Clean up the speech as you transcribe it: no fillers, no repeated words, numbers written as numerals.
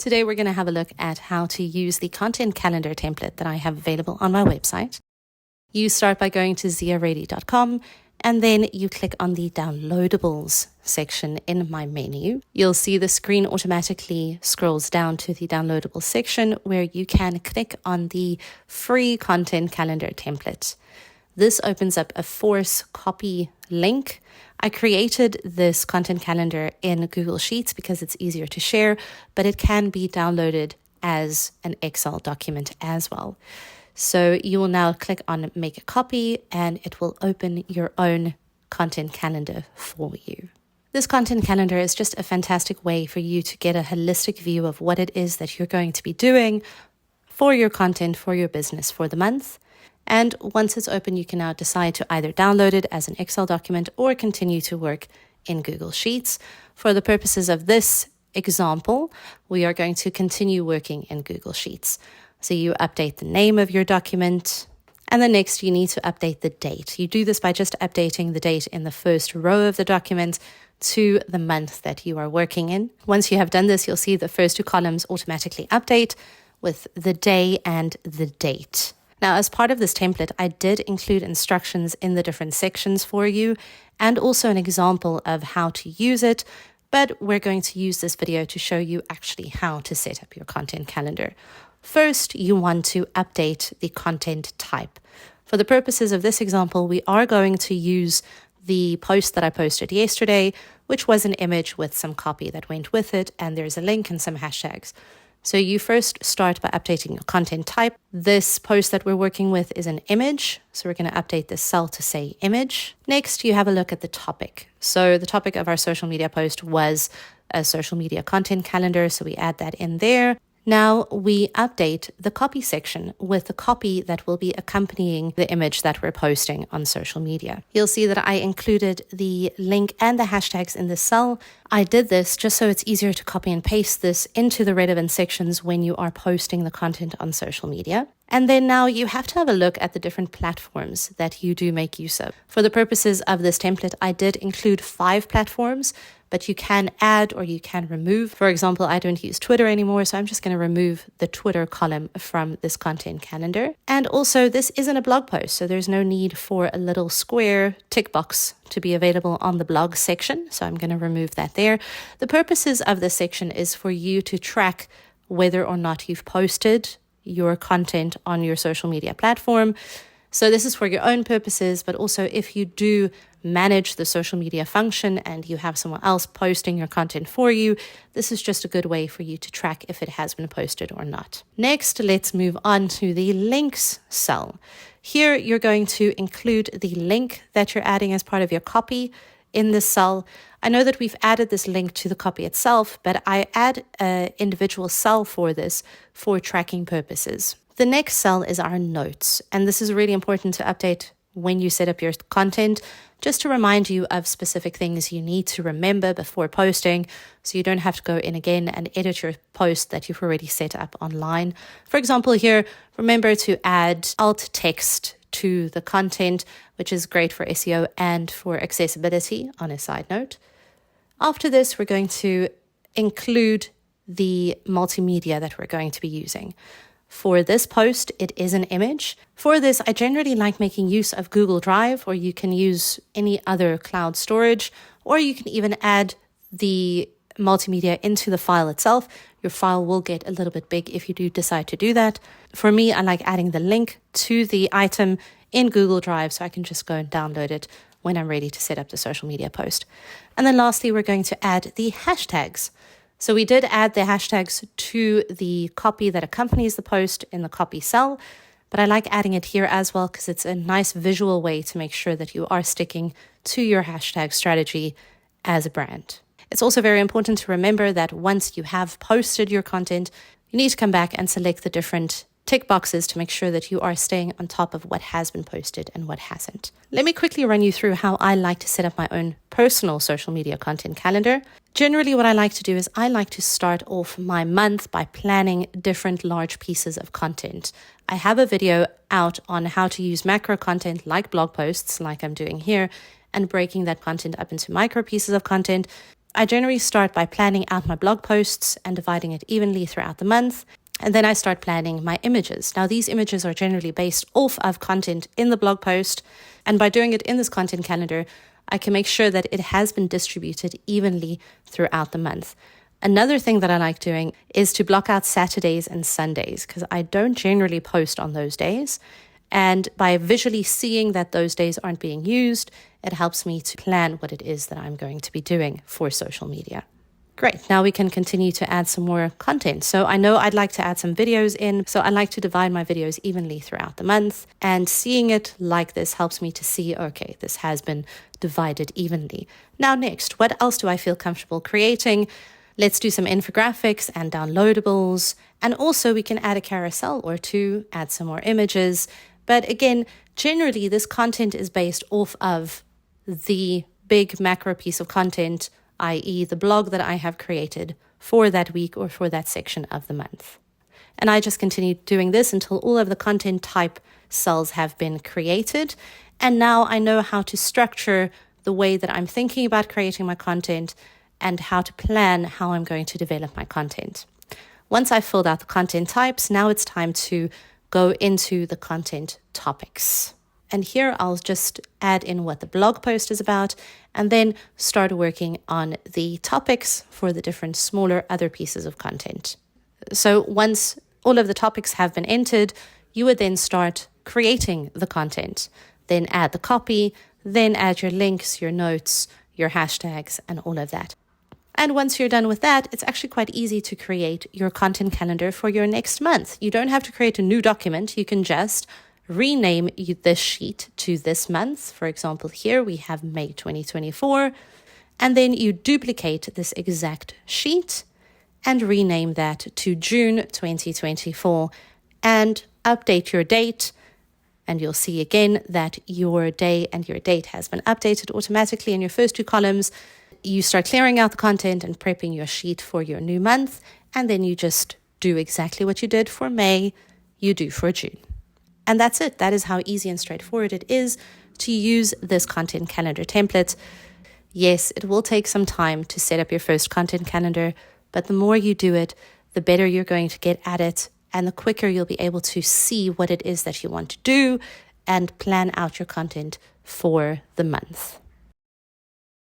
Today we're going to have a look at how to use the content calendar template that I have available on my website. You start by going to reddy.com and then you click on the downloadables section in my menu. You'll see the screen automatically scrolls down to the downloadable section where you can click on the free content calendar template. This opens up a force copy link. I created this content calendar in Google Sheets because it's easier to share, but it can be downloaded as an Excel document as well. So you will now click on make a copy and it will open your own content calendar for you. This content calendar is just a fantastic way for you to get a holistic view of what it is that you're going to be doing for your content, for your business for the month. And once it's open, you can now decide to either download it as an Excel document or continue to work in Google Sheets. For the purposes of this example, we are going to continue working in Google Sheets. So you update the name of your document, and then next you need to update the date. You do this by just updating the date in the first row of the document to the month that you are working in. Once you have done this, you'll see the first two columns automatically update with the day and the date. Now, as part of this template, I did include instructions in the different sections for you and also an example of how to use it, but we're going to use this video to show you actually how to set up your content calendar. First, you want to update the content type. For the purposes of this example, we are going to use the post that I posted yesterday, which was an image with some copy that went with it, and there's a link and some hashtags. So you first start by updating your content type. This post that we're working with is an image. So we're going to update this cell to say image. Next, you have a look at the topic. So the topic of our social media post was a social media content calendar. So we add that in there. Now we update the copy section with the copy that will be accompanying the image that we're posting on social media. You'll see that I included the link and the hashtags in this cell. I did this just so it's easier to copy and paste this into the relevant sections when you are posting the content on social media. And then now you have to have a look at the different platforms that you do make use of. For the purposes of this template, I did include 5 platforms, but you can add or you can remove. For example, I don't use Twitter anymore, so I'm just going to remove the Twitter column from this content calendar. And also, this isn't a blog post, so there's no need for a little square tick box to be available on the blog section. So I'm going to remove that there. The purposes of this section is for you to track whether or not you've posted your content on your social media platform. So this is for your own purposes, but also if you do manage the social media function and you have someone else posting your content for you, this is just a good way for you to track if it has been posted or not. Next, let's move on to the links cell. Here, you're going to include the link that you're adding as part of your copy in this cell. I know that we've added this link to the copy itself, but I add an individual cell for this for tracking purposes. The next cell is our notes, and this is really important to update when you set up your content, just to remind you of specific things you need to remember before posting, so you don't have to go in again and edit your post that you've already set up online. For example, here, remember to add alt text to the content, which is great for SEO and for accessibility on a side note. After this, we're going to include the multimedia that we're going to be using. For this post, it is an image. For this, I generally like making use of Google Drive, or you can use any other cloud storage, or you can even add the multimedia into the file itself. Your file will get a little bit big if you do decide to do that. For me, I like adding the link to the item in Google Drive so I can just go and download it when I'm ready to set up the social media post. And then lastly, we're going to add the hashtags. So we did add the hashtags to the copy that accompanies the post in the copy cell, but I like adding it here as well because it's a nice visual way to make sure that you are sticking to your hashtag strategy as a brand. It's also very important to remember that once you have posted your content, you need to come back and select the different tick boxes to make sure that you are staying on top of what has been posted and what hasn't. Let me quickly run you through how I like to set up my own personal social media content calendar. Generally, what I like to do is I like to start off my month by planning different large pieces of content. I have a video out on how to use macro content like blog posts, like I'm doing here, and breaking that content up into micro pieces of content. I generally start by planning out my blog posts and dividing it evenly throughout the month. And then I start planning my images. Now, these images are generally based off of content in the blog post. And by doing it in this content calendar, I can make sure that it has been distributed evenly throughout the month. Another thing that I like doing is to block out Saturdays and Sundays, because I don't generally post on those days. And by visually seeing that those days aren't being used, it helps me to plan what it is that I'm going to be doing for social media. Great. Now we can continue to add some more content. So I know I'd like to add some videos in. So I like to divide my videos evenly throughout the month. And seeing it like this helps me to see, okay, this has been divided evenly. Now next, what else do I feel comfortable creating? Let's do some infographics and downloadables. And also we can add a carousel or two, add some more images. But again, generally this content is based off of the big macro piece of content, i.e. the blog that I have created for that week or for that section of the month. And I just continue doing this until all of the content type cells have been created. And now I know how to structure the way that I'm thinking about creating my content and how to plan how I'm going to develop my content. Once I've filled out the content types, now it's time to go into the content topics. And here I'll just add in what the blog post is about and then start working on the topics for the different smaller other pieces of content. So once all of the topics have been entered, you would then start creating the content, then add the copy, then add your links, your notes, your hashtags, and all of that. And once you're done with that, it's actually quite easy to create your content calendar for your next month. You don't have to create a new document. You can just rename this sheet to this month. For example, here we have May 2024. And then you duplicate this exact sheet and rename that to June 2024 and update your date. And you'll see again that your day and your date has been updated automatically in your first two columns. You start clearing out the content and prepping your sheet for your new month. And then you just do exactly what you did for May, you do for June. And that's it. That is how easy and straightforward it is to use this content calendar template. Yes, it will take some time to set up your first content calendar, but the more you do it, the better you're going to get at it, and the quicker you'll be able to see what it is that you want to do and plan out your content for the month.